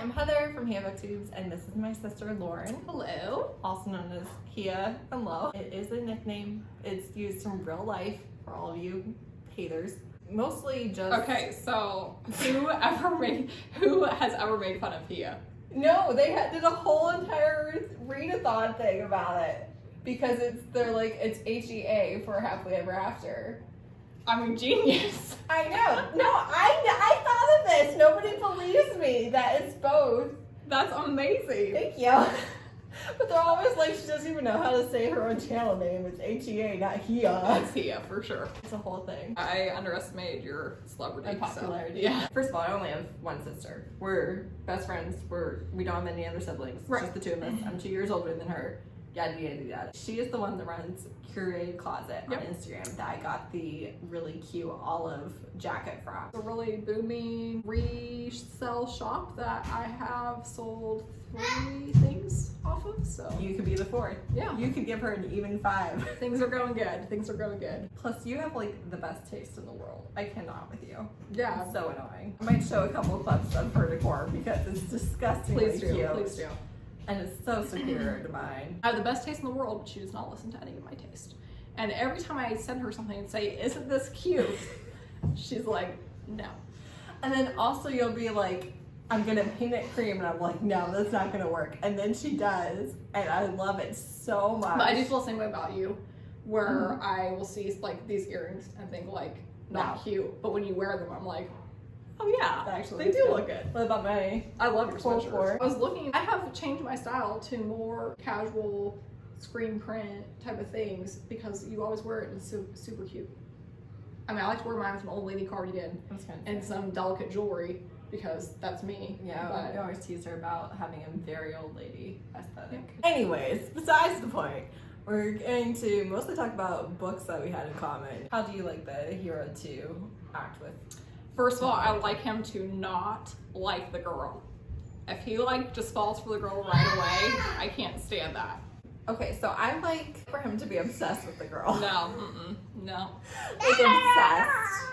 I'm Heather from Haag booktubes, and this is my sister Lauren. Hello. Also known as Hia and Lo. It is a nickname. It's used in real life for all of you haters. Mostly just... Okay, so who has ever made fun of Hia? No, they did a whole entire readathon thing about it. Because it's HEA for Happily Ever After. I mean, genius. I know. No, I thought of this. Nobody believes me that it's both. That's amazing. Thank you. But they're always like, she doesn't even know how to say her own channel name. It's HEA, not Hia. It's Hia, for sure. It's a whole thing. I underestimated your celebrity. And popularity. So, yeah. First of all, I only have one sister. We're best friends. We don't have any other siblings. It's right. just the two of us. I'm 2 years older than her. Yada, yada, yada. She is the one that runs Curated Closet on Instagram that I got the really cute olive jacket from. It's a really booming resell shop that I have sold 3 things off of, so. You could be the 4th. Yeah. You could give her an even 5. Things are going good. Things are going good. Plus, you have like the best taste in the world. I cannot with you. Yeah. It's so annoying. I might show a couple clips of her decor because it's disgustingly Please do. cute. Please do. And it's so superior to mine. I have the best taste in the world, but she does not listen to any of my taste. And every time I send her something and say, "Isn't this cute?" she's like, "No." And then also you'll be like, "I'm gonna paint it cream," and I'm like, "No, that's not gonna work." And then she does, and I love it so much. But I do feel the same way about you, where I will see like these earrings and think like, not cute, but when you wear them, I'm like, oh yeah, actually they do look good. What about my... I love your Full sweatshirts. core. I was looking, I have changed my style to more casual screen print type of things because you always wear it and it's super cute. I mean, I like to wear mine with an old lady cardigan and some delicate jewelry because that's me. Yeah, but I always tease her about having a very old lady aesthetic. Anyways, besides the point, we're going to mostly talk about books that we had in common. How do you like the hero to act with? First of all, I like him to not like the girl. If he like just falls for the girl right away, I can't stand that. Okay, so I like for him to be obsessed with the girl. No, no. Like obsessed.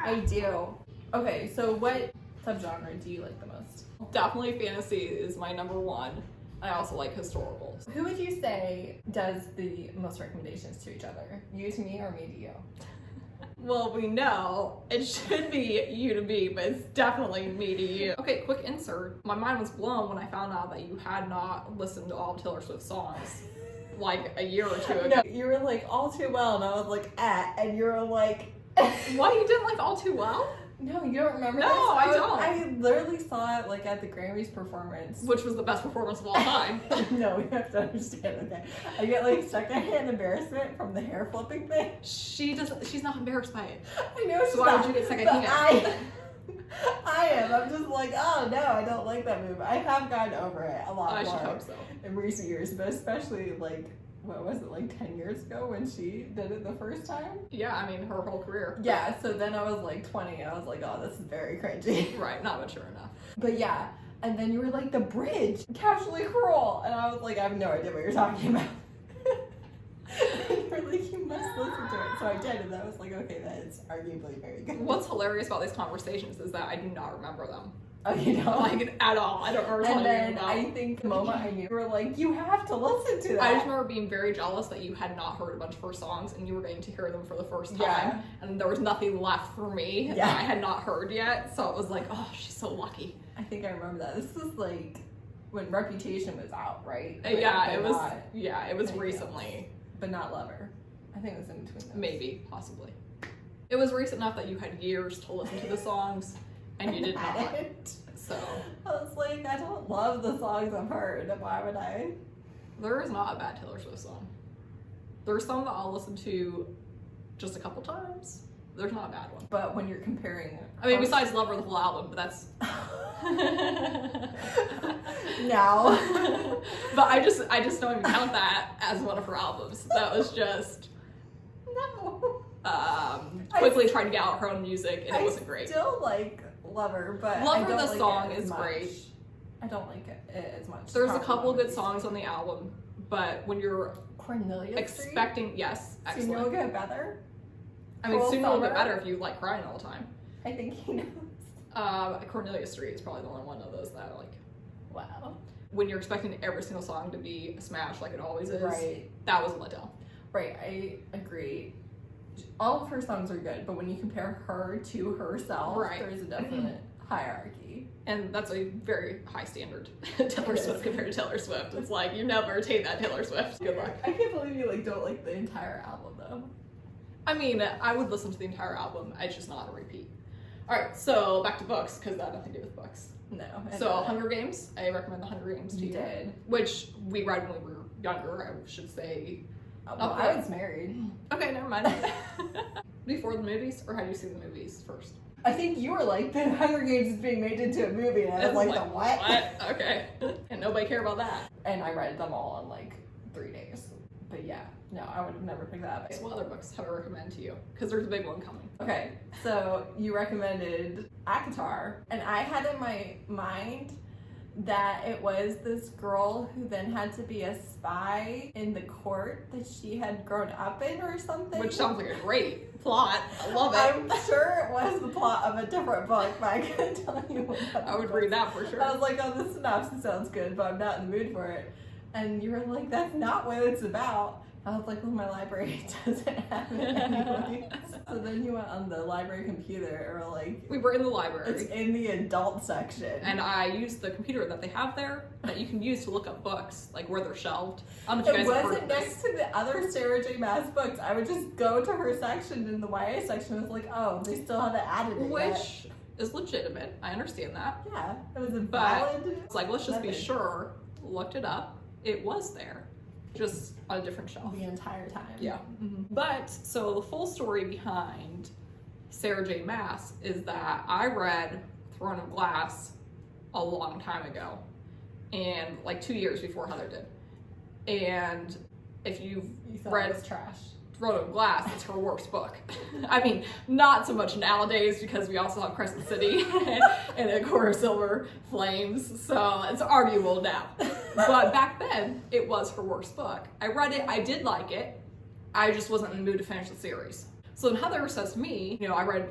I do. Okay, so what subgenre do you like the most? Definitely fantasy is my number 1. I also like historicals. Who would you say does the most recommendations to each other? You to me or me to you? Well, we know it should be you to me, but it's definitely me to you. Okay, quick insert. My mind was blown when I found out that you had not listened to all of Taylor Swift's songs like a year or 2 ago. No, you were like All Too Well, and I was like, and you were like... What, you didn't like All Too Well? No, you don't remember No, this? I don't. I literally saw it like at the Grammys performance. Which was the best performance of all time. No, you have to understand, okay? I get like secondhand embarrassment from the hair flipping thing. She's not embarrassed by it. I know she's So why would you get secondhand? I am. I'm just like, oh no, I don't like that move. I have gotten over it a lot I more should hope so. in recent years, but especially like, what was it, like 10 years ago when she did it the first time? Yeah, I mean, her whole career. Yeah, so then I was like 20 and I was like, oh, this is very cringy. Right, not mature enough. But yeah, and then you were like, the bridge, casually cruel. And I was like, I have no idea what you're talking about. And you were like, you must listen to it. So I did, and I was like, okay, that is arguably very good. What's hilarious about these conversations is that I do not remember them. Oh, you know? Like, at all. I don't remember telling And then you about I think the moment I knew, you were like, you have to listen to that. I just remember being very jealous that you had not heard a bunch of her songs and you were getting to hear them for the first time. Yeah. And there was nothing left for me that I had not heard yet. So it was like, oh, she's so lucky. I think I remember that. This was like when Reputation was out, right? Yeah, it was. Not, Yeah, it was recently. but not Lover. I think it was in between those. Maybe, possibly. It was recent enough that you had years to listen to the songs, and you did not. So I was like, I don't love the songs I've heard. Why would I? there is not a bad Taylor Swift song. There's some that I'll listen to just a couple times. There's not a bad one. But when you're comparing, I mean, besides Lover, the whole album, but that's. No. But I just don't even count that as one of her albums. That was just No. quickly trying to get out her own music, and it wasn't great. I still like Lover, but Lover, I don't the like song it as is much. great. I don't like it as much. There's a Probably couple one of good these songs two. on the album, but when you're Cornelia expecting, Street? yes, Soon excellent. you'll get better. I mean, Full soon it'll get Summer? better if you like crying all the time. I think he knows. Cornelia Street is probably the only one of those that I like. when you're expecting every single song to be a smash like it always is, Right. that was a letdown. Right, I agree. All of her songs are good, but when you compare her to herself, Right. there's a definite hierarchy. And that's a very high standard. Taylor Swift compared to Taylor Swift. It's like, you never attain that, Taylor Swift. Good luck. I can't believe you don't like the entire album though. I mean, I would listen to the entire album. It's just not a repeat. All right, so back to books, because that had nothing to do with books. No. So Hunger Games, I recommend the Hunger Games to you. Did. Which we read when we were younger, I should say. Well, I was married. Okay, never mind. Before the movies, or had you seen the movies first? I think you were like, the Hunger Games is being made into a movie, and I was like, the what? What? Okay. And nobody cared about that. And I read them all in like 3 days. But yeah, no, I would have never picked that up. So what other books have I recommend to you? Because there's a big one coming. Okay, so you recommended Akatar, and I had in my mind that it was this girl who then had to be a spy in the court that she had grown up in or something. Which sounds like a great plot. I love it. I'm sure it was the plot of a different book, but I couldn't tell you what that I would was. read that for sure. I was like, oh, the synopsis sounds good, but I'm not in the mood for it. And you were like, that's not what it's about. I was like, well, my library doesn't have it anyway. So then you went on the library computer, or like... We were in the library. It's in the adult section. And I used the computer that they have there that you can use to look up books, like where they're shelved. I don't know if you It guys have heard wasn't of next this. to the other Sarah J. Maas books. I would just go to her section in the YA section and was like, oh, they still haven't added it yet. Which is legitimate. I understand that. Yeah, it was a But valid... it's like, let's just be method. sure. Looked it up. It was there. Just on a different shelf. The entire time. Yeah. Mm-hmm. But, so the full story behind Sarah J. Maas is that I read Throne of Glass a long time ago. And like 2 years before Heather did. And if you've You thought read it was trash. Throne of Glass, it's her worst book. I mean, not so much nowadays because we also have Crescent City and A Core of Silver Flames, so it's arguable now. But back then, it was her worst book. I read it, I did like it, I just wasn't in the mood to finish the series. So then Heather says to me, I read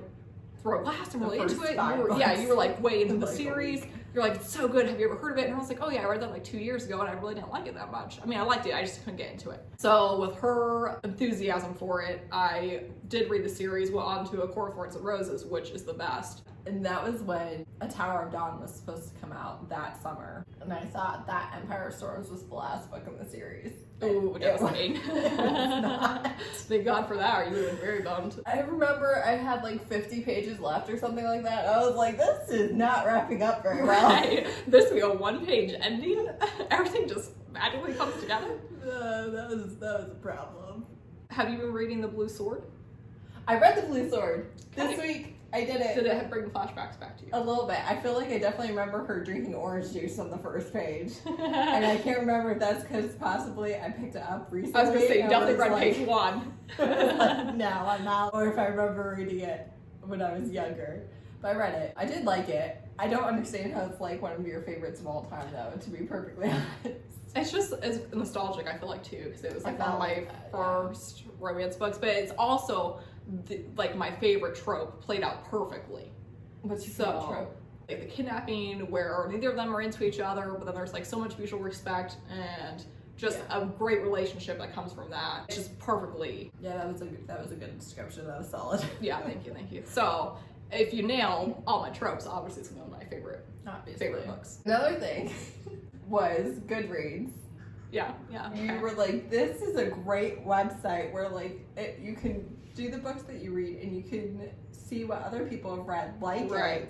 Throne of Glass, I'm really into it. You were like way into the series. You're like, it's so good, have you ever heard of it? And I was like, oh yeah, I read that like 2 years ago and I really didn't like it that much. I mean, I liked it, I just couldn't get into it. So with her enthusiasm for it, I did read the series, went on to A Core of Thorns and Roses, which is the best. And that was when A Tower of Dawn was supposed to come out that summer. And I thought that Empire of Storms was the last book in the series. Ooh, devastating. Thank God for that, or you would have been very bummed. I remember I had like 50 pages left or something like that. I was like, this is not wrapping up very well. Right. This would be a one-page ending. Everything just magically comes together. That was a problem. Have you been reading The Blue Sword? I read The Blue Sword this Okay. week. I did it. Did it bring flashbacks back to you? A little bit. I feel like I definitely remember her drinking orange juice on the first page. And I can't remember if that's because possibly I picked it up recently. I was gonna say, you and definitely was read like- page one. like, no, I'm not. Or if I remember reading it when I was younger. But I read it. I did like it. I don't understand how it's like one of your favorites of all time, though, to be perfectly honest. It's just as nostalgic, I feel like, too, because it was like I one of felt my like that, first romance books, but it's also like my favorite trope played out perfectly. What's your favorite trope? Like the kidnapping where neither of them are into each other, but then there's like so much mutual respect and just a great relationship that comes from that. It's just perfectly. Yeah, that was a good description. That was solid. Yeah, thank you. So if you nail all my tropes, obviously it's one of my favorite books. Another thing was Goodreads. Yeah. You were like, this is a great website where like you can do the books that you read and you can see what other people have read, like Right.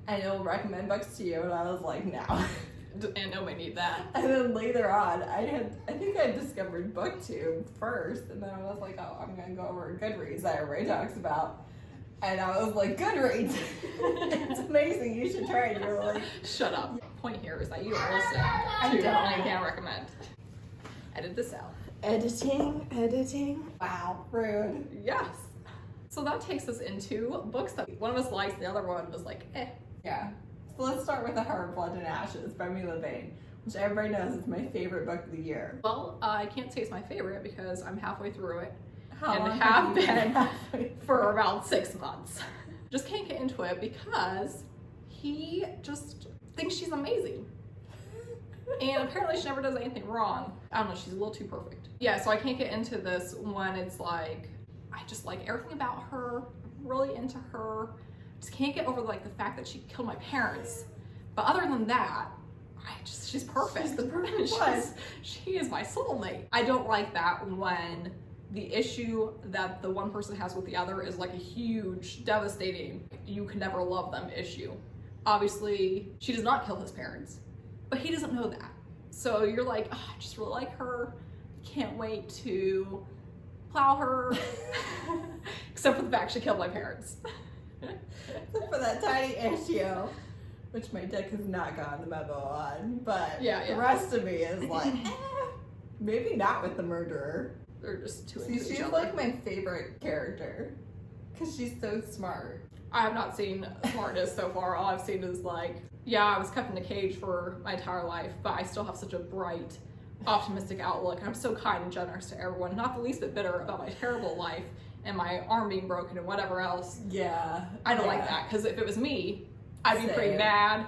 and it'll recommend books to you. And I was like, no. And nobody need that. And then later on, I think I discovered BookTube first, and then I was like, oh, I'm gonna go over to Goodreads that everybody talks about. And I was like, Goodreads, it's amazing, you should try it. And you're like, Shut up. The point here is that you are listening I to don't. I can't recommend. Edit this out. editing. Wow, rude. Yes. So that takes us into books that one of us likes, the other one was like, eh. Yeah. So let's start with The Heart, Blood, and Ashes by Milla, Vane, which everybody knows is my favorite book of the year. Well, I can't say it's my favorite because I'm halfway through it. How And long have you been halfway for about 6 months. Just can't get into it because he just thinks she's amazing. And apparently she never does anything wrong. I don't know, she's a little too perfect. Yeah, so I can't get into this when it's like, I just like everything about her, I'm really into her. Just can't get over like the fact that she killed my parents. But other than that, she's perfect. She's the perfect one. She is my soulmate. I don't like that when the issue that the one person has with the other is like a huge, devastating, you can never love them issue. Obviously, she does not kill his parents, but he doesn't know that. So you're like, oh, I just really like her. Can't wait to plow her. Except for the fact she killed my parents. Except for that tiny issue, which my dick has not gotten the memo on, but the rest of me is like, maybe not with the murderer. They're just too See, into each she's other. like my favorite character, because she's so smart. I have not seen smartness so far. All I've seen is like, yeah, I was kept in a cage for my entire life, but I still have such a bright, optimistic outlook. I'm so kind and generous to everyone, not the least bit bitter about my terrible life and my arm being broken and whatever else. Yeah. I don't like that, because if it was me, I'd be pretty mad,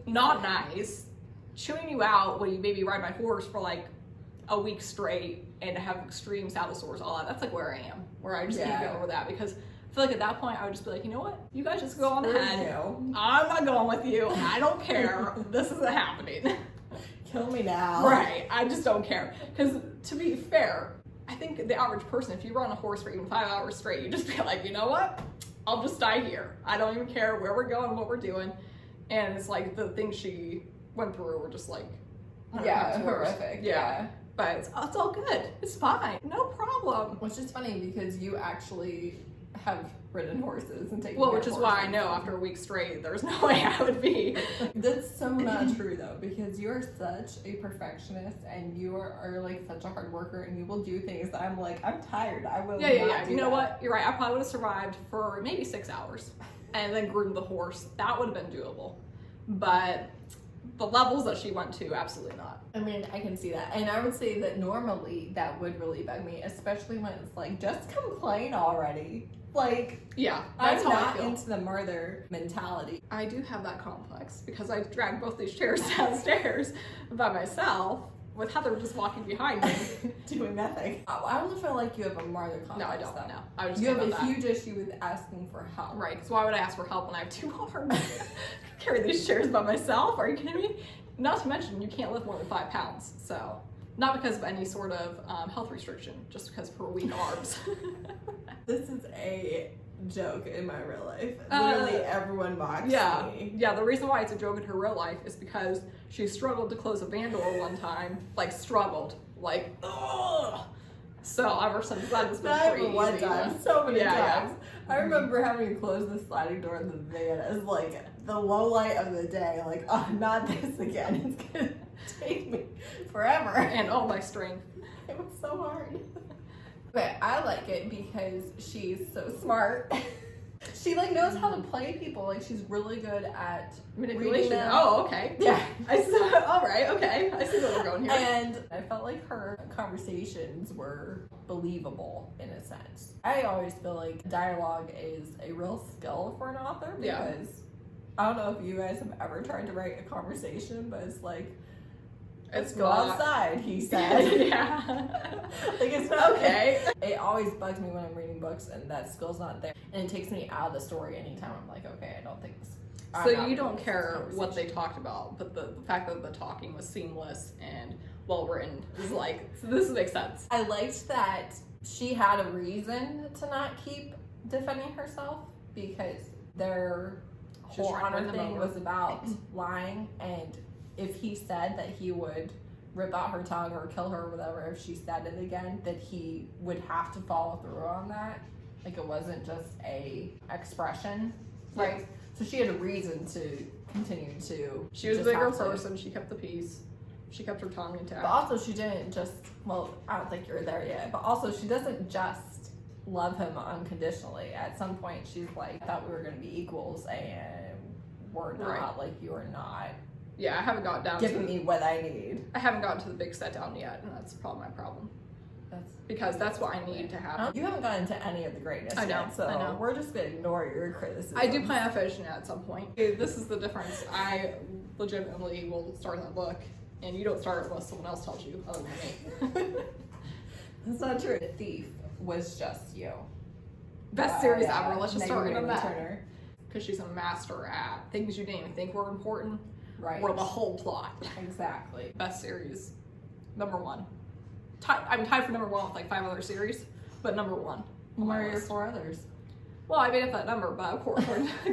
not nice, chewing you out when you maybe ride my horse for like a week straight and have extreme saddle sores, all that. That's like where I am, where I just can't get over that, because I feel like at that point I would just be like, you know what? You guys just go on ahead. I'm not going with you. I don't care. This isn't happening. Kill me now. Right. I just don't care. Because to be fair, I think the average person, if you run a horse for even 5 hours straight, you just be like, you know what? I'll just die here. I don't even care where we're going, what we're doing. And it's like the things she went through were just like, horrific. Yeah. But it's all good. It's fine. No problem. Which is funny because you actually have ridden horses and taken Well, care which of is why I horses. know after a week straight, there's no way I would be. That's so not true though, because you are such a perfectionist and you are like such a hard worker, and you will do things that I'm like, I'm tired. I will. Yeah. You know what? You're right. I probably would have survived for maybe 6 hours and then groomed the horse. That would have been doable. But the levels that she went to, absolutely not. I mean, I can see that. And I would say that normally that would really bug me, especially when it's like, just complain already. Like, yeah, I'm that's how I not feel. into the murder mentality. I do have that complex because I dragged both these chairs downstairs by myself with Heather just walking behind me. Doing nothing. I don't feel like you have a martyr complex. No, I don't. Though. No, I was just You have thinking a about that. huge issue with asking for help. Right, because why would I ask for help when I have 2 arms? Carry these chairs by myself? Are you kidding me? Not to mention, you can't lift more than 5 pounds. So, not because of any sort of health restriction, just because for weak arms. This is a joke in my real life. Literally everyone mocks me. Yeah, the reason why it's a joke in her real life is because she struggled to close a van door one time. Like, struggled. Like, ugh. So, ever since then, it's been Not pretty even one easy. time, so many times. Yeah. I remember having to close the sliding door in the van as like the low light of the day. Like, oh, not this again. It's gonna take me forever. And all my strength. It was so hard. But I like it because she's so smart. She like knows how to play people. Like, she's really good at Manipulation. reading them. Oh, okay. Yeah. I saw. All right. Okay. I see where we're going here. And I felt like her conversations were believable in a sense. I always feel like dialogue is a real skill for an author because I don't know if you guys have ever tried to write a conversation, but it's like, let's go outside, he said. Yeah. Like, it's not okay. It always bugs me when I'm reading books and that skill's not there. And it takes me out of the story anytime I'm like, okay, I don't think this. So you don't care what they talked about, but the fact that the talking was seamless and well written is like, so this makes sense. I liked that she had a reason to not keep defending herself because their whole honor thing was about lying, and if he said that he would rip out her tongue or kill her or whatever if she said it again, that he would have to follow through on that. Like, it wasn't just a expression, right? Yes. So she had a reason to continue to. She was a just bigger have to. person. She kept the peace. She kept her tongue intact. But also, she didn't just. Well, I don't think you're there yet. But also, she doesn't just love him unconditionally. At some point, she's like, I thought we were going to be equals, and we're not. Right. Like, you are not. Yeah, I haven't gotten down Giving me what I need. I haven't gotten to the big set down yet, and that's probably my problem. Because that's what I need to happen. You haven't gotten into any of the greatness I know, yet, so I know. we're just going to ignore your criticism. I do plan on finishing it at some point. This is the difference. I legitimately will start that book And you don't start unless someone else tells you, other than me. That's not true. Thief was just you. Best series ever. Let's just start Megan with that. Turner. Because she's a master at things you didn't even think were important. Right. Or the whole plot. Exactly. Best series. Number one. I'm tied for number one with like 5 other series, but number one. What are your 4 others? Well, I made up that number, but of course,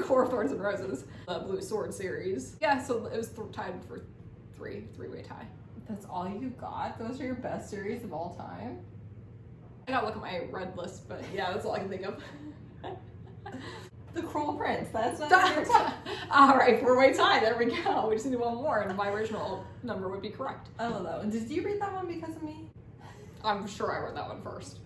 Core of Thorns and Roses, the Blue Sword series. Yeah, so it was tied for three-way tie. That's all you got? Those are your best series of all time? I gotta look at my red list, but yeah, that's all I can think of. The Cruel Prince, that's not your top. Alright, 4-way tie, there we go. We just need one more, and my original number would be correct. I love that one. Did you read that one because of me? I'm sure I read that one first.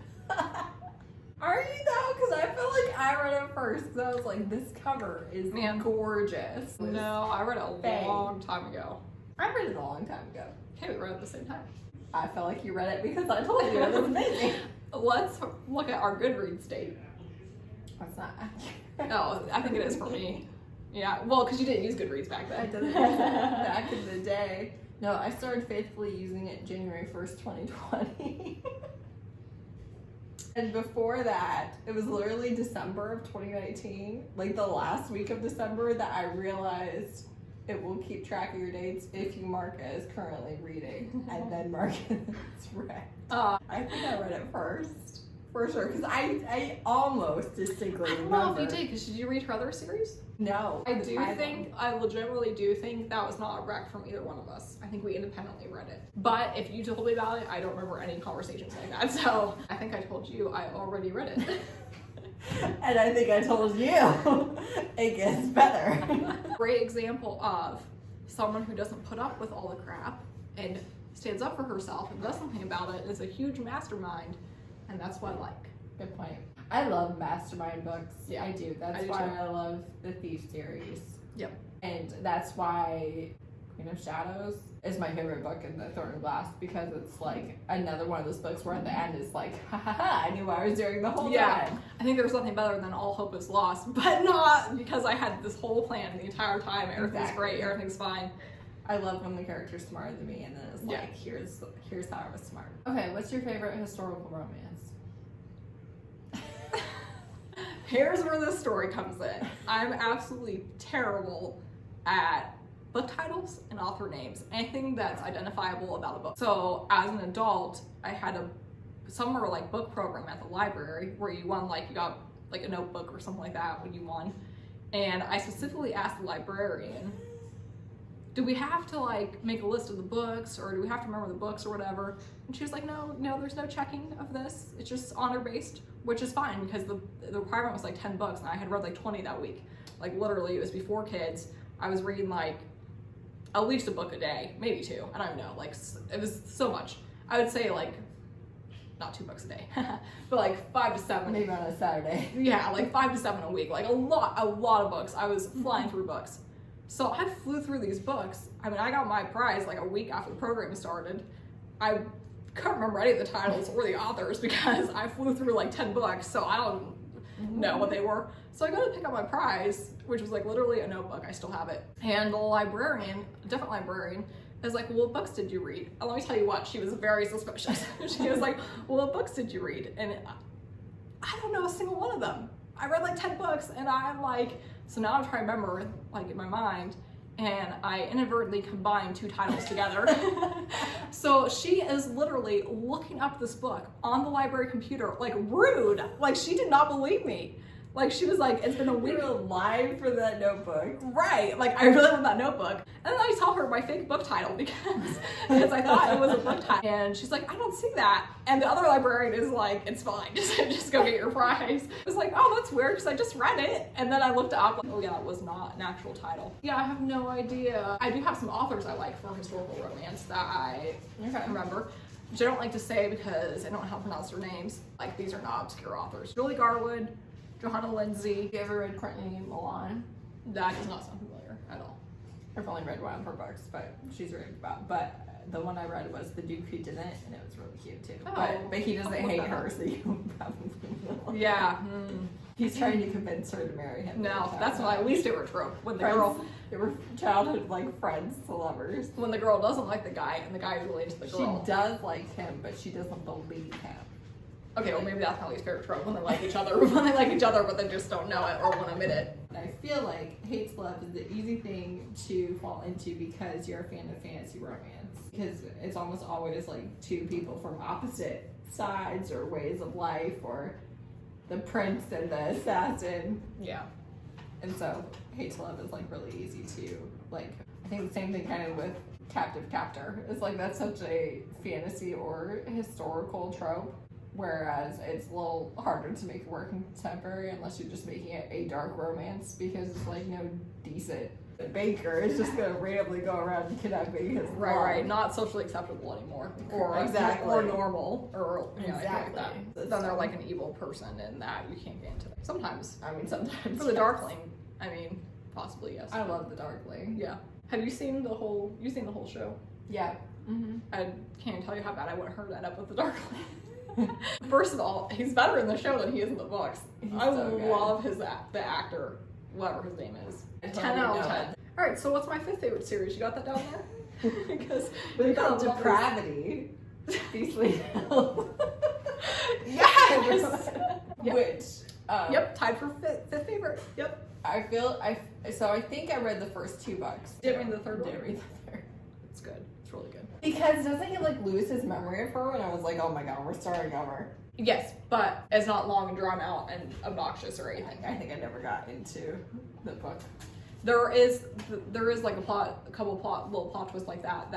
Are you though? Because I feel like I read it first because I was like, this cover is gorgeous. No, I read it a Vane. long time ago. I read it a long time ago. Okay, we read it at the same time. I felt like you read it because I told you it was amazing. Let's look at our Goodreads date. That's not accurate. Oh, I think it is for me. Yeah, well, because you didn't use Goodreads back then. I didn't use it back in the day. No, I started faithfully using it January 1st, 2020. And before that, it was literally December of 2019, like the last week of December, that I realized it will keep track of your dates if you mark it as currently reading and then mark it as read. I think I read it first, for sure, because I almost distinctly remember. I don't know if you did, because did you read her other series? No. I legitimately do think that was not a rec from either one of us. I think we independently read it. But if you told me about it, I don't remember any conversations like that. So I think I told you I already read it. And I think I told you it gets better. Great example of someone who doesn't put up with all the crap and stands up for herself and does something about it is a huge mastermind. And that's what I like. Good point. I love mastermind books. Yeah, I do. That's why I love the Thief series. Yep. And that's why Queen of Shadows is my favorite book in the Thorn and Glass, because it's like another one of those books where at the end is like, ha ha ha, I knew what I was doing the whole time. I think there's nothing better than all hope is lost, but not because I had this whole plan the entire time. Everything's great, everything's fine. I love when the character's smarter than me and then it's like, here's how I was smart. Okay, what's your favorite historical romance? Here's where this story comes in. I'm absolutely terrible at book titles and author names, anything that's identifiable about a book. So as an adult, I had a summer like book program at the library where you won you got like a notebook or something like that when you won. And I specifically asked the librarian, do we have to make a list of the books, or do we have to remember the books or whatever? And she was like, no, there's no checking of this. It's just honor based, which is fine because the requirement was 10 books and I had read 20 that week. Literally, it was before kids. I was reading at least a book a day, maybe 2. I don't know. It was so much. I would say not 2 books a day, but 5 to 7. Maybe on a Saturday. Yeah, 5 to 7 a week. A lot of books. I was flying through books. So I flew through these books. I mean, I got my prize a week after the program started. I couldn't remember any of the titles or the authors because I flew through 10 books, so I don't know what they were. So I go to pick up my prize, which was literally a notebook. I still have it. And the librarian, a different librarian, is like, well, what books did you read? And let me tell you what, she was very suspicious. She was like, well, what books did you read? And I don't know a single one of them. I read 10 books and I'm so now I'm trying to remember in my mind, and I inadvertently combined 2 titles together. So she is literally looking up this book on the library computer, rude. She did not believe me. She was it's been a week. You were live for that notebook. Right, I really want that notebook. And then I tell her my fake book title because I thought it was a book title. And she's like, I don't see that. And the other librarian is like, it's fine, just go get your prize. I was like, oh, that's weird because I just read it. And then I looked up, oh yeah, it was not an actual title. Yeah, I have no idea. I do have some authors I like for historical romance that I remember, which I don't like to say because I don't know how to pronounce their names. These are not obscure authors. Julie Garwood, Johanna Lindsay. You ever read Courtney Milan? That does not sound familiar at all. I've only read one of her books, but she's written about. But the one I read was The Duke Who Didn't, and it was really cute too. Oh, but he doesn't hate her, so you probably will. Yeah. He's trying to convince her to marry him. No, that's my least favorite trope. When the Friends, girl, they were childhood like friends to lovers. when the girl doesn't like the guy and the guy is really into the girl. She does like him, but she doesn't believe him. Okay, well maybe that's my least favorite trope, when they like each other, when they like each other but they just don't know it or won't admit it. I feel like hate's love is the easy thing to fall into because you're a fan of fantasy romance. Because it's almost always like two people from opposite sides or ways of life, or the prince and the assassin. Yeah. And so hate to love is like really easy to like. I think the same thing kind of with captive captor. It's like that's such a fantasy or historical trope. Whereas it's a little harder to make it work in contemporary unless you're just making it a dark romance, because it's like no decent baker is just gonna randomly go around kidnapping his Right, not socially acceptable anymore, or Exactly. or normal, or you know, Exactly. like that. Then they're like an evil person, and that you can't get into. Sometimes I mean, sometimes for the yes. Darkling, I mean, possibly yes. I love the Darkling. Yeah. Have you seen the whole? You've seen the whole show? Yeah. Mm-hmm. I can't tell you how bad I wouldn't end up with the Darkling. First of all, he's better in the show than he is in the books. I so good. love the actor, whatever his name is. I 10 totally out of know 10. it. All right, so what's my fifth favorite series? You got that down there? Because We got got Depravity. Beastly Hell. yes. Yep. Which. Yep, tied for fifth favorite. Yep. I think I read the first two books. Didn't read the third one. Didn't read the third. It's good. It's really good. Because doesn't he like lose his memory of her? And I was like, oh my god, we're starting over. Yes, but it's not long and drawn out and obnoxious or anything. I think I never got into the book. There is like little plot twists like that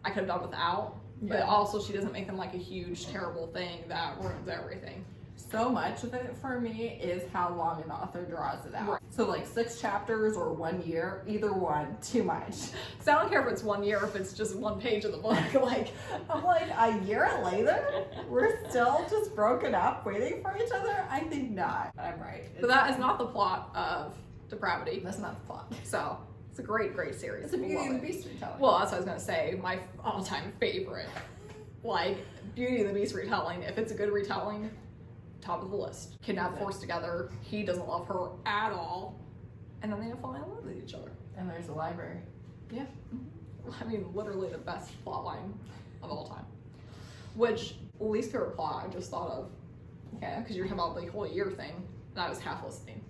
I could have done without. But Yeah. also she doesn't make them like a huge terrible thing that ruins everything. So much of it for me is how long an author draws it out. Right. So like 6 chapters or 1 year, either one, too much. So I don't care if it's 1 year, if it's just one page of the book. Like, I'm like, a year later, we're still just broken up, waiting for each other? I think not. I'm right. but that is not the plot of Depravity. That's not the plot. So it's a great series. It's a Beauty Love and the it. Beast retelling. Well, that's what I was gonna say. My all-time favorite, like Beauty and the Beast retelling. If it's a good retelling, top of the list. Kidnapped, forced together. He doesn't love her at all, and then they fall in love with each other. And there's a library. Yeah, I mean, literally the best plot line of all time. Which least favorite plot I just thought of, Okay. because you're talking about the whole year thing, and I was half listening.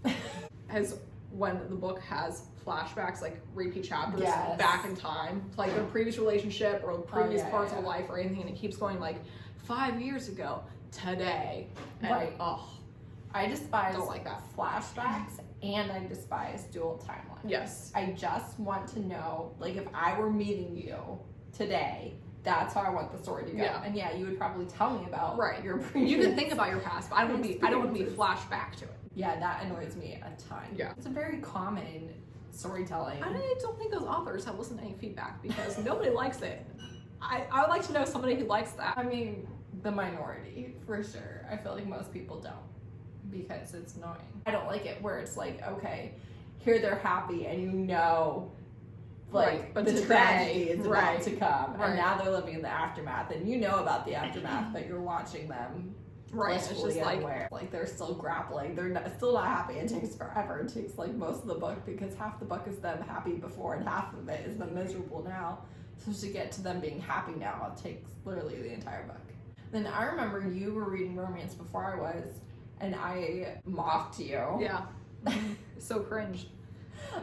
Has when the book has flashbacks, like repeat chapters Yes. back in time, to, like their previous relationship or previous yeah, parts yeah. of life or anything, and it keeps going like 5 years ago, today. And, Right. Oh, I despise Don't like that. flashbacks, and I despise dual timelines. yes. I just want to know, like, if I were meeting you today, that's how I want the story to go. Yeah. And yeah, you would probably tell me about Right. your previous. You can think about your past, but I don't want to be flashed back to it. Yeah, that annoys me a ton. Yeah. It's a very common storytelling. I don't think those authors have listened to any feedback because nobody likes it. I would like to know somebody who likes that. I mean, the minority, for sure. I feel like most people don't, because it's annoying. I don't like it where it's like, okay, here they're happy and you know, like, Right, but the today, tragedy is about right, to come. right. And now they're living in the aftermath, and you know about the aftermath, but you're watching them Right. It's blissfully just like, unaware. Like, they're still grappling. They're still not happy. It takes forever. It takes, like, most of the book, because half the book is them happy before and half of it is them miserable now. So to get to them being happy now, it takes literally the entire book. Then I remember you were reading romance before I was, and I mocked you. yeah. So cringe.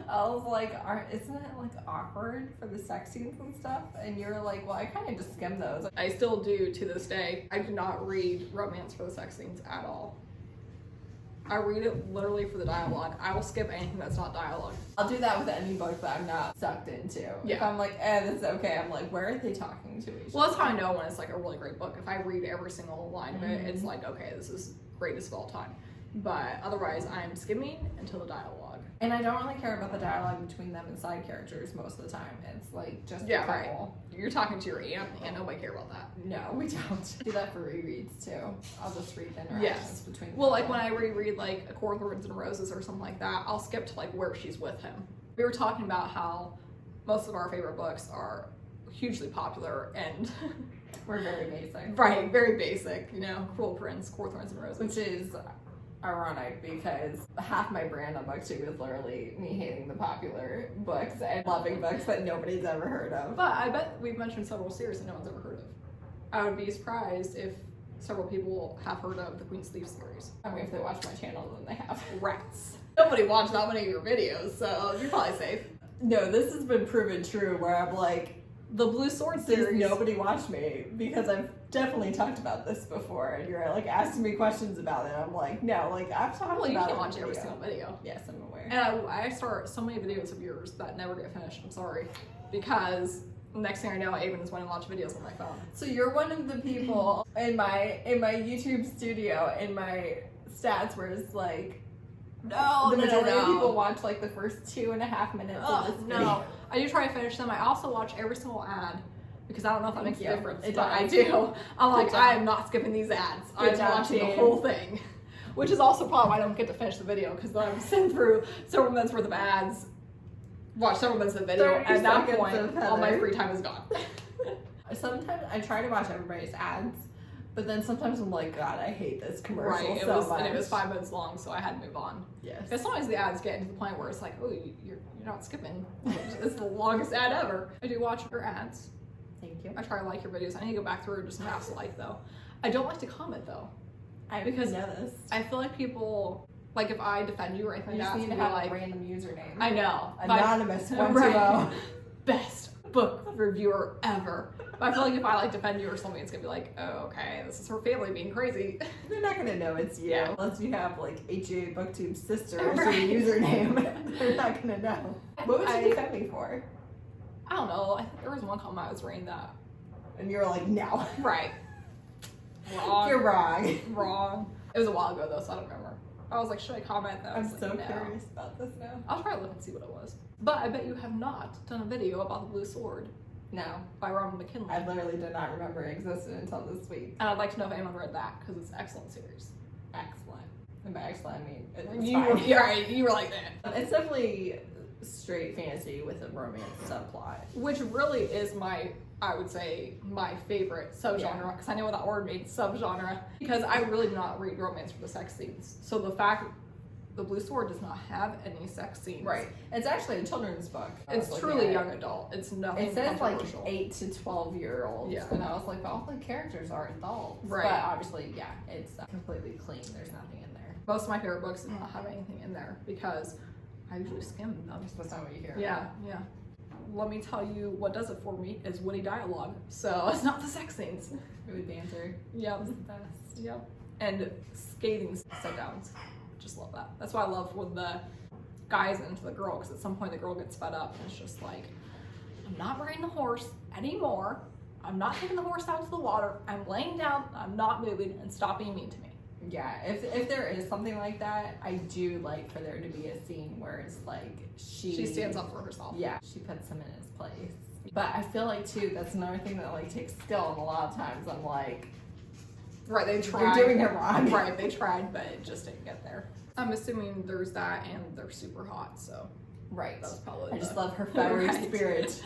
I was like, isn't it like awkward for the sex scenes and stuff? And you're like, well, I kind of just skim those. I still do to this day. I do not read romance for the sex scenes at all. I read it literally for the dialogue. I will skip anything that's not dialogue. I'll do that with any book that I'm not sucked into. If Yeah. I'm like, this is okay, I'm like, where are they talking to each Well, other? that's how I know when it's like a really great book. If I read every single line of it, it's like, okay, this is greatest of all time. But otherwise, I'm skimming until the dialogue. And I don't really care about the dialogue between them and side characters most of the time. It's like just Yeah, a right. couple. You're talking to your aunt, and nobody care about that. No, we don't. Do that for rereads too. I'll just read the interactions Yes. between Well, like them. when I reread like A Court of Thorns and Roses or something like that, I'll skip to like where she's with him. We were talking about how most of our favorite books are hugely popular and We're very basic. right, very basic, you know, Cruel Prince, Court of Thorns and Roses. Which is ironic because half my brand on BookTube is literally me hating the popular books and loving books that nobody's ever heard of. But I bet we've mentioned several series that no one's ever heard of. I would be surprised if several people have heard of the Queen's Thief series. I mean, if they watch my channel, then they have. Rats. Nobody watched that many of your videos, so you're probably safe. No, this has been proven true where I'm like, The Blue Sword does series. nobody watch me? Because I've definitely talked about this before and you're like asking me questions about it. I'm like, no, like I've talked Well, you about can't it watch in every video. single video. Yes, I'm aware. And I start so many videos of yours that never get finished. I'm sorry. Because next thing I know, Avon is wanting to watch videos on my phone. So you're one of the people in my YouTube studio in my stats where it's like No, the no, majority no. of people watch like the first 2.5 minutes of this video. No. I do try to finish them. I also watch every single ad because I don't know if that Thank makes you. a difference, It but I does. do. I'm like, Good job. I am not skipping these ads. Good I'm job, watching the team. whole thing. Which is also probably why I don't get to finish the video because I'm sitting through several minutes worth of ads, watch several minutes of the video, 30 and at that seconds point, of all my Heather. free time is gone. Sometimes I try to watch everybody's ads, but then sometimes I'm like, God, I hate this commercial Right, so much. and it was 5 minutes long, so I had to move on. Yes. As long as the ads get to the point where it's like, oh, you're not skipping. It's the longest ad ever. I do watch your ads. Thank you. I try to like your videos. I need to go back through and just mass like though. I don't like to comment though. Because noticed. I feel like people, like if I defend you or anything You like just that, need to it's gonna have be a like, random username. I know. Anonymous But 120. Best book reviewer ever. But I feel like if I like defend you or something, it's gonna be like, oh, okay, this is her family being crazy. They're not gonna know it's you. Yeah. Unless you have like HGA BookTube sister as Right. your username. They're not gonna know. What would I- you defend me for? I don't know. I think there was one comment I was reading that. And you're like, no. Right. Wrong. You're wrong. Wrong. It was a while ago though, so I don't remember. I was like, should I comment? And I I'm was like, so no. curious about this now. I'll try to look and see what it was. But I bet you have not done a video about the Blue Sword No. by Robin McKinley. I literally did not remember it existed until this week. And I'd like to know if anyone read that because it's an excellent series. Excellent. And by excellent, I mean, it's You were, fine. you're right, you were like that. It's definitely straight fantasy with a romance subplot. Which really is I would say, my favorite subgenre, because I know what that word means, subgenre, because I really do not read romance for the sex scenes. So the fact the Blue Sword does not have any sex scenes. Right. It's actually a children's book. It's truly young adult. It's nothing It says like controversial. 8 to 12-year-olds. Yeah. And I was like, all the characters are adults. Right. But obviously, yeah, it's completely clean. There's nothing in there. Most of my favorite books do not have anything in there because I usually skim them. That's not what you hear. Yeah, yeah. Let me tell you what does it for me is witty dialogue. So it's not the sex scenes. Really banter. Yep. It's the best. Yep. And scathing sit downs. Just love that. That's why I love when the guy's into the girl, because at some point the girl gets fed up and it's just like, I'm not riding the horse anymore. I'm not taking the horse out to the water. I'm laying down. I'm not moving and stop being mean to me. Yeah, if there is something like that, I do like for there to be a scene where it's like She stands up for herself. Yeah, she puts him in his place. But I feel like too, that's another thing that like takes skill, and a lot of times I'm like, Right, they tried. you're doing it wrong. Right, they tried, but it just didn't get there. I'm assuming there's that, and they're super hot, so Right. that's probably. I just love her fiery Right. spirit.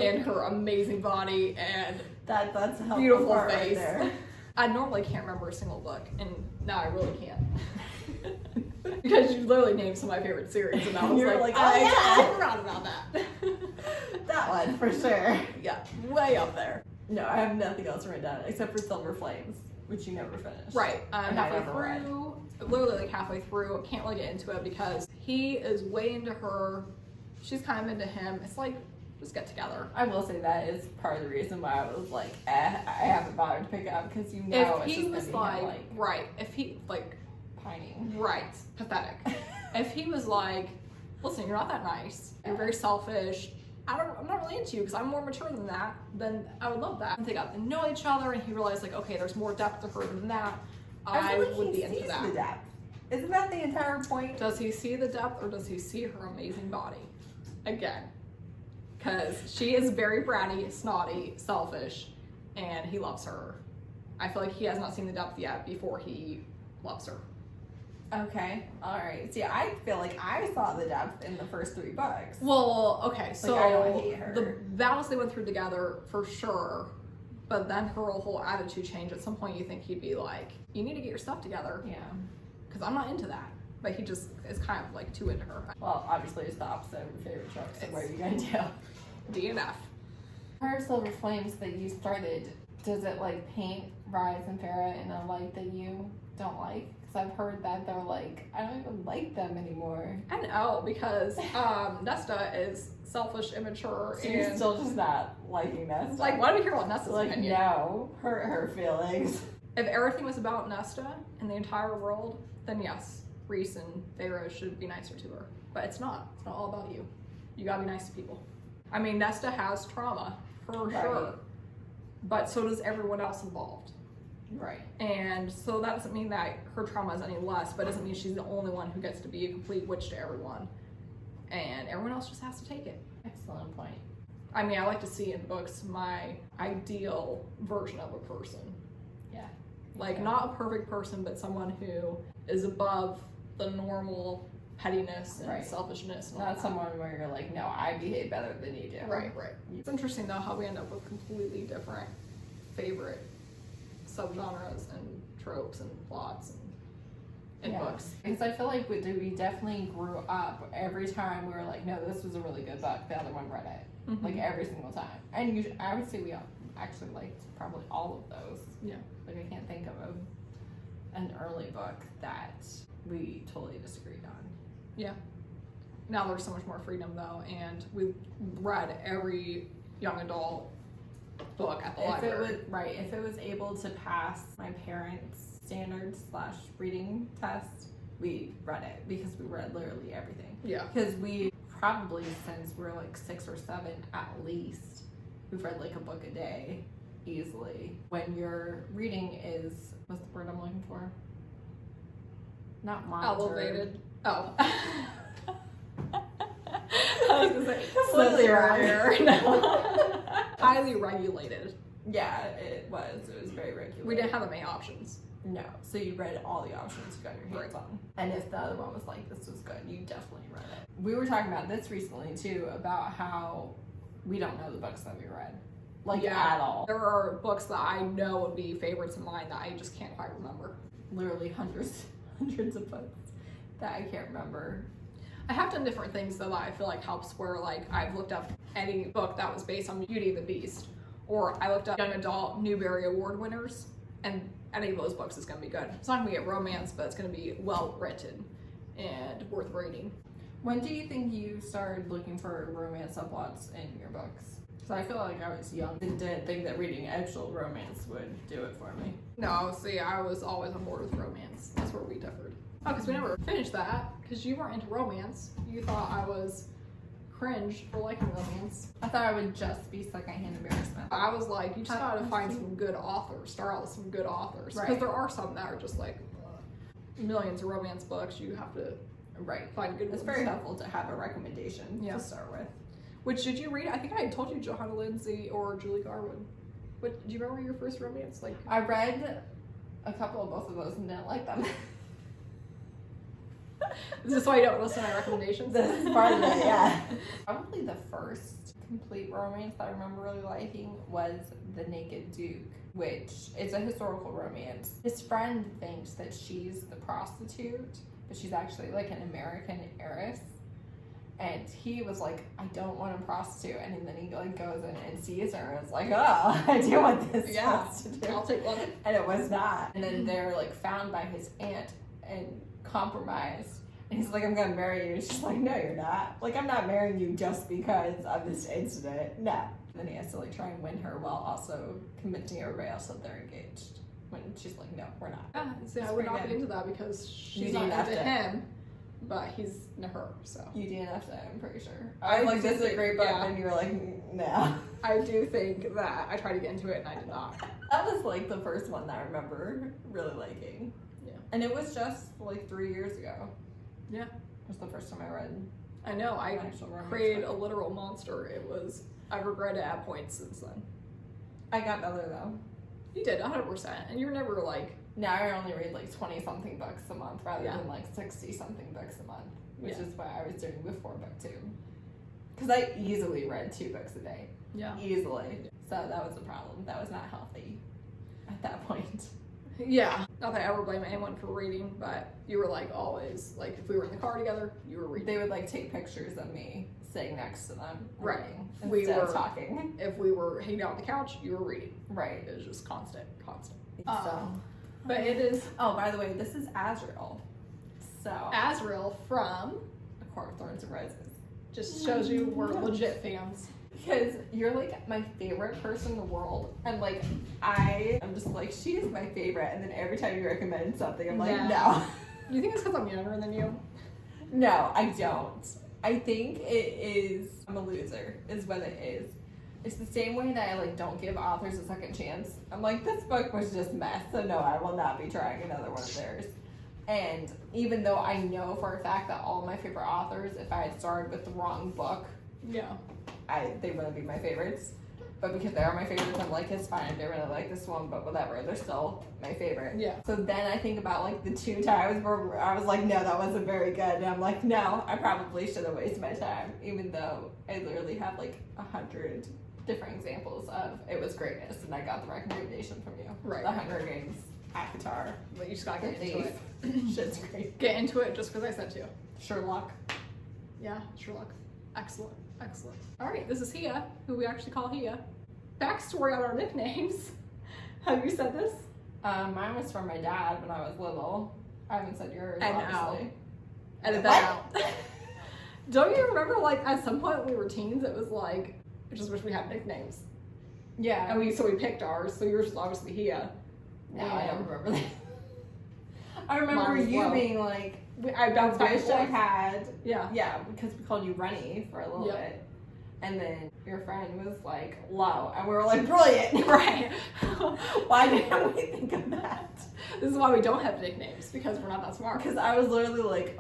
And her amazing body and That's a helpful beautiful part right face. there. I normally can't remember a single book, and now I really can't. Because you literally named some of my favorite series, and I was You're like, like, oh, yeah. I forgot about that. That one for sure. Yeah, way up there. No, I have nothing else written down except for Silver Flames, which you never finished. Right, I'm And I halfway never read. through, literally like halfway through. Can't really get into it because he is way into her. She's kind of into him. It's like, just get together. I will say that is part of the reason why I was like, I haven't bothered to pick it up because you know If it's he just was gonna be him, like, right, if he, like, pining. right, pathetic. If he was like, listen, you're not that nice, you're very selfish, I'm not really into you because I'm more mature than that, then I would love that. And they got to know each other and he realized like, okay, there's more depth to her than that. I feel like would he be into sees that. the depth. Isn't that the entire point? Does he see the depth or does he see her amazing body? Again. Because she is very bratty, snotty, selfish, and he loves her. I feel like he has not seen the depth yet before he loves her. Okay, alright. See, I feel like I saw the depth in the first 3 books. Well, okay, so I don't hate her. the battles they went through together, for sure, but then her whole attitude changed. At some point you think he'd be like, you need to get your stuff together. Yeah. because I'm not into that. But he just is kind of like too into her. Well, obviously it's the opposite of your favorite trope, so what are you gonna do? DNF. Her Silver Flames that you started, does it like paint Rise and Farah in a light that you don't like? Because I've heard that they're like, I don't even like them anymore. I know, because Nesta is selfish, immature, So and you're still just not liking Nesta? like, why do we care about Nesta's like, opinion? no, hurt her feelings. If everything was about Nesta and the entire world, then yes, Reese and Pharaoh should be nicer to her. But it's not. It's not all about you. You gotta be nice to people. I mean, Nesta has trauma, for sure. But so does everyone else involved. Right. And so that doesn't mean that her trauma is any less, but it doesn't mean she's the only one who gets to be a complete witch to everyone. And everyone else just has to take it. Excellent point. I mean, I like to see in books my ideal version of a person. Yeah. Like, not a perfect person, but someone who is above the normal pettiness and selfishness. And not someone where you're like, no, I behave better than you do. Right. It's interesting, though, how we end up with completely different favorite subgenres and tropes and plots and books. Because I feel like we definitely grew up every time we were like, no, this was a really good book, the other one read it. Mm-hmm. Like every single time. And I would say we all actually liked probably all of those. Yeah. Like I can't think of an early book that we totally disagreed on. Yeah. Now there's so much more freedom, though, and we've read every young adult book at the library. If it was able to pass my parents' standards / reading test, we read it because we read literally everything. Yeah. Because we probably, since we're like 6 or 7 at least, we've read like a book a day easily. When your reading is, what's the word I'm looking for? Not monitored. Elevated. Oh. I was gonna say Completely wrong. No. Highly regulated. Yeah, it was. It was very regulated. We didn't have that many options. No, so you read all the options you got your hands on. And if the other one was like, this was good, you definitely read it. We were talking about this recently too, about how we don't know the books that we read. Like, at all. There are books that I know would be favorites of mine that I just can't quite remember. Literally hundreds of books that I can't remember. I have done different things though that I feel like helps, where like I've looked up any book that was based on Beauty and the Beast, or I looked up young adult Newbery Award winners, and any of those books is going to be good. It's not going to be a romance, but it's going to be well written and worth reading. When do you think you started looking for romance subplots in your books? Because I feel like I was young and didn't think that reading actual romance would do it for me. No, see, I was always on board with romance. That's where we differed. Oh, because we never finished that, because you weren't into romance. You thought I was cringe for liking romance. I thought I would just be secondhand embarrassment. I was like, you just gotta find some good authors. Start out with some good authors. Because there are some that are just like millions of romance books. You have to find good ones. It's very helpful to have a recommendation to start with. Which, did you read? I think I had told you Johanna Lindsay or Julie Garwood. But do you remember your first romance? Like, I read a couple of both of those and didn't like them. Is this why you don't listen to my recommendations? This is part of it, yeah. Probably the first complete romance that I remember really liking was The Naked Duke, which is a historical romance. His friend thinks that she's the prostitute, but she's actually like an American heiress. And he was like, I don't want a prostitute. And then he like goes in and sees her and is like, oh, I do want this prostitute. I'll take one. And it was not. And then they're like found by his aunt and compromised. And he's like, I'm gonna marry you. She's like, no, you're not. Like, I'm not marrying you just because of this incident. No. And then he has to like try and win her while also convincing everybody else that they're engaged. When she's like, no, we're not. Yeah, see, I would not be into that because she's not into him, but he's into her, so. You DNF'd it, I'm pretty sure. I was like, this is a great book, and you were like, no. I do think that I tried to get into it and I did not. That was like the first one that I remember really liking. Yeah. And it was just like 3 years ago. Yeah. It was the first time I read. I know, I created a literal monster. I regret it at points since then. I got better though. You did, 100%. And you were never like... Now I only read like 20-something books a month rather than like 60-something books a month, which is what I was doing before booktube. Because I easily read 2 books a day. Yeah. Easily. So that was a problem. That was not healthy at that point. Yeah. Not that I ever blame anyone for reading, but you were like always, like if we were in the car together, you were reading. They would like take pictures of me sitting next to them. Right. We were talking. If we were hanging out on the couch, you were reading. Right. It was just constant. So. But it is. Oh, by the way, this is Azrael. So. Azrael from A Court of Thorns and Roses. just shows you we're legit fans. Because you're like my favorite person in the world, and like I'm just like, she is my favorite, and then every time you recommend something, I'm like, no. Do you think it's because I'm younger than you? No, I don't. I think it is, I'm a loser, is what it is. It's the same way that I like don't give authors a second chance. I'm like, this book was just mess, so no, I will not be trying another one of theirs. And even though I know for a fact that all my favorite authors, if I had started with the wrong book, Yeah. they wouldn't be my favorites. But because they are my favorites, I'm like, it's fine. They really like this one, but whatever. They're still my favorite. Yeah. So then I think about like the 2 times where I was like, no, that wasn't very good. And I'm like, no, I probably should have wasted my time. Even though I literally have like 100 different examples of it was greatness, and I got the recommendation from you. Right. The Hunger Games, Avatar, But you just gotta get The into Thief. it. Shit's great. Get into it just because I said to. Sherlock. Yeah, Sherlock. Excellent. Alright, this is Hia, who we actually call Hia. Backstory on our nicknames. Have you said this? Mine was from my dad when I was little. I haven't said yours, And obviously. Edit that out. Don't you remember, like, at some point when we were teens, it was like, I just wish we had nicknames. Yeah. And we picked ours, so yours was obviously Hia. No, I don't remember that. I remember Mine was you Lo. being like, I bounced back and wish I forth. had. Yeah. Yeah, because we called you Runny for a little Yep. bit. And then your friend was like, Low. And we were like, brilliant. Right. Why didn't we think of that? This is why we don't have nicknames, because we're not that smart. Because I was literally like,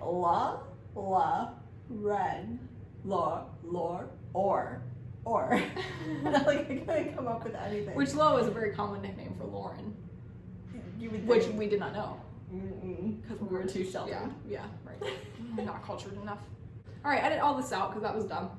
Ren, Lore, or. Like, I couldn't come up with anything. Which Lo is a very common nickname for Lauren, you would which think. we did not know. Because we were too sheltered. Yeah, right. Not cultured enough. All right, edit all this out because that was dumb.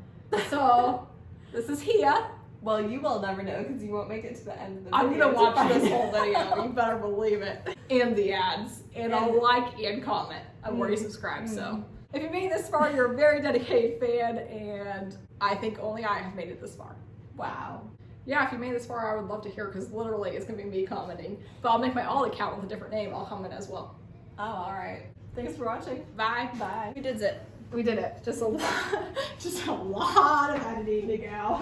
So, this is Hia. Well, you will never know because you won't make it to the end of the I'm video. gonna watch this whole video. You better believe it. And the ads, and I'll like and comment on where you subscribe. So, if you made it this far, you're a very dedicated fan, and I think only I have made it this far. Wow. Yeah, if you made it this far, I would love to hear, because literally it's gonna be me commenting. But I'll make my alt account with a different name. I'll comment as well. Oh, all right. Thanks for watching. Bye. Bye. We did it. Just a lot of editing to go.